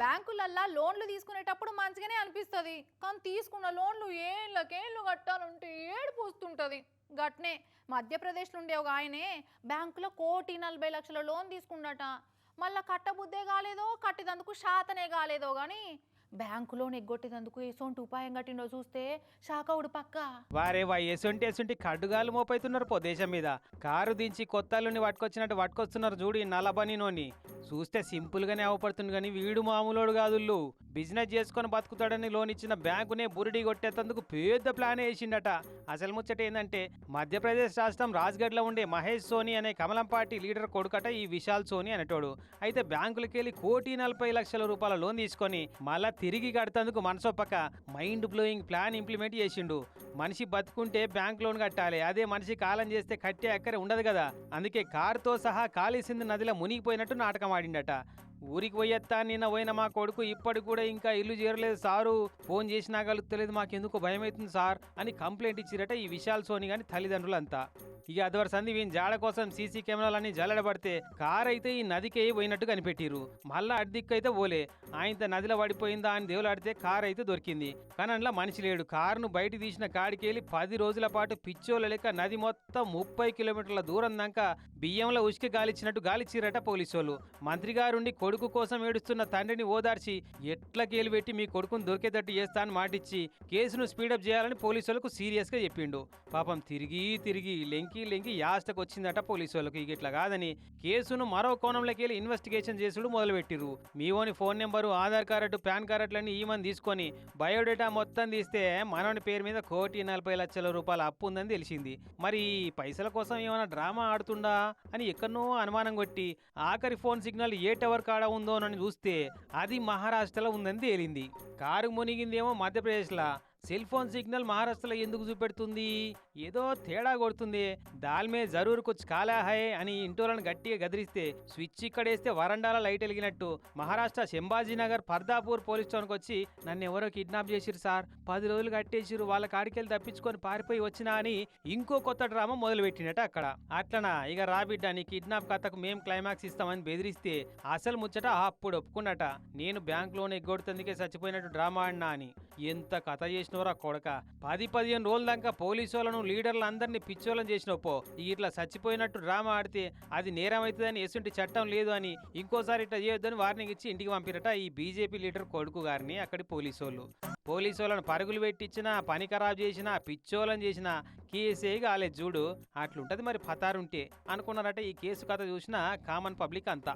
బ్యాంకులల్లా లోన్లు తీసుకునేటప్పుడు మంచిగానే అనిపిస్తుంది, కానీ తీసుకున్న లోన్లు ఏళ్ళకేళ్ళు కట్టాలంటే ఏడుపు వస్తుంటుంది. గట్నే మధ్యప్రదేశ్ నుండి ఒక ఆయనే బ్యాంకులో 1,40,00,000 లోన్ తీసుకున్నట. మళ్ళా కట్టబుద్దే కాలేదో, కట్టినందుకు శాతనే కాలేదో కానీ బ్యాంకు లోన్ ఎగ్గొట్టేందుకు ఎసొంటి ఉపాయం కట్టిండో చూస్తే షాకవుడు పక్క. వారే వా ఎసుంటి ఎసుంటి కడ్డుగాలు మోపైతున్నారు పో దేశం మీద. కారు దించి కొత్తల్లుని పట్టుకొచ్చినట్టు పట్టుకొస్తున్నారు చూడు ఈ నల్లబనినోని. చూస్తే సింపుల్ గానే అవపడుతుంది కానీ వీడు మామూలోడు కాదుళ్ళు. బిజినెస్ చేసుకొని బతుకుతాడని లోన్ ఇచ్చిన బ్యాంకునే బురిడి కొట్టేందుకు పెద్ద ప్లాన్ వేసిండట. అసలు ముచ్చట ఏంటంటే మధ్యప్రదేశ్ రాష్ట్రం రాజ్గఢ్ లో ఉండే మహేష్ సోని అనే కమలం పార్టీ లీడర్ కొడుకట ఈ విశాల్ సోని అనేటోడు. అయితే బ్యాంకులకి వెళ్ళి 1,40,00,000 లోన్ తీసుకొని మళ్ళా తిరిగి కడతందుకు మనసొప్పక మైండ్ బ్లోయింగ్ ప్లాన్ ఇంప్లిమెంట్ చేసిండు. మనిషి బతుకుంటే బ్యాంక్ లోన్ కట్టాలి, అదే మనిషి కాలం చేస్తే కట్టే అక్కరే ఉండదు కదా. అందుకే కారుతో సహా కాళీసింధు నదిలో మునిగిపోయినట్టు నాటకం ఆడిండట. ఊరికి పోయేత్తా నిన్న పోయిన మా కొడుకు ఇప్పటికి కూడా ఇంకా ఇల్లు చేరలేదు సారు, ఫోన్ చేసినా కలుగుతలేదు, మాకెందుకు భయం అవుతుంది సార్ అని కంప్లైంట్ ఇచ్చిరట ఈ విశాల్ సోని గాని తల్లిదండ్రులంతా. ఇక అదివర సంది వీని జాడ కోసం సీసీ కెమెరాలన్నీ జల్లడబడితే కారు అయితే ఈ నదికి పోయినట్టు కనిపెట్టిరు. మళ్ళా అడ్దిక్కు అయితే పోలే, ఆయనతో నదిలో పడిపోయిందా అని దేవులాడితే కారు అయితే దొరికింది. కానీ అందులో మనిషి లేడు. కారును బయట తీసిన కాడికి వెళ్ళి 10 రోజుల పాటు పిచ్చోళ్ళ లెక్క నది మొత్తం 30 కిలోమీటర్ల దూరం దాకా బియ్యంలో ఉసికి గాలిచ్చినట్టు గాలిచ్చిరట పోలీసోళ్ళు. మంత్రి గారుండి కొడుకు కోసం ఏడుస్తున్న తండ్రిని ఓదార్చి ఎట్ల కేలు పెట్టి మీ కొడుకును దొరికేటట్టు చేస్తా అని మాటిచ్చి కేసును స్పీడప్ చేయాలని పోలీసులకు సీరియస్ గా చెప్పిండు. పాపం తిరిగి తిరిగి లెంకి యాస్టకు వచ్చిందట పోలీసు వాళ్ళకి. ఇట్లా కాదని కేసును మరో కోణంలోకి వెళ్ళి ఇన్వెస్టిగేషన్ చేసుడు మొదలుపెట్టిరు. మీవోని phone number, Aadhaar card, PAN కార్డులన్నీ ఈమని తీసుకొని బయోడేటా మొత్తం తీస్తే మనోని పేరు మీద 1,40,00,000 అప్పు ఉందని తెలిసింది. మరి పైసల కోసం ఏమైనా డ్రామా ఆడుతుండా అని ఎక్కడనో అనుమానం కొట్టి ఆఖరి ఫోన్ సిగ్నల్ ఏ టవర్ కాడ ఉందో అని చూస్తే అది మహారాష్ట్రలో ఉందని తేలింది. కారు మునిగిందేమో మధ్యప్రదేశ్లా, సెల్ ఫోన్ సిగ్నల్ మహారాష్ట్రలో ఎందుకు చూపెడుతుంది? ఏదో తేడా కొడుతుంది. దాల్మే జరూర్ కుచ్ కాలా హై అని ఇంటోలను గట్టిగా గదిరిస్తే switch ఇక్కడేస్తే వరండాల light వెలిగినట్టు Maharashtra Sambhajinagar పర్దాపూర్ police స్టేషన్కి వచ్చి నన్ను ఎవరో కిడ్నాప్ చేసిరు సార్, 10 రోజులు కట్టేసిరు, వాళ్ళ కాడికెళ్ళి తప్పించుకొని పారిపోయి వచ్చినా అని ఇంకో కొత్త డ్రామా మొదలు పెట్టినట్ట అక్కడ. అట్లనా ఇక రాబిడ్డ నీ కిడ్నాప్ కథకు మేం క్లైమాక్స్ ఇస్తామని బెదిరిస్తే అసలు ముచ్చట అప్పుడు ఒప్పుకున్నట. నేను బ్యాంక్ లోన్ ఎగ్గొడుతందుకే చచ్చిపోయినట్టు డ్రామా అన్నా అని. ఎంత కథ చేసినవరా కొడక. 10-15 రోజుల దాకా పోలీసు వాళ్ళను లీడర్లు అందరినీ పిచ్చోళ్ళని చేసినప్పో ఇట్లా చచ్చిపోయినట్టు డ్రామా ఆడితే అది నేరం అవుతుందని ఎసుంటి చట్టం లేదు అని ఇంకోసారి ఇట్లా చేయొద్దని వార్నింగ్ ఇచ్చి ఇంటికి పంపిరట ఈ బీజేపీ లీడర్ కొడుకు గారిని అక్కడి పోలీసోళ్ళు. పోలీసోళ్ళను పరుగులు పెట్టించినా, పని ఖరాబ్ చేసినా, పిచ్చోళ్ళని చేసినా కేసే కాలేదు చూడు. అట్లుంటది మరి పతారుంటే అనుకున్నారట. ఈ కేసు కథ చూసిన కామన్ పబ్లిక్ అంతా.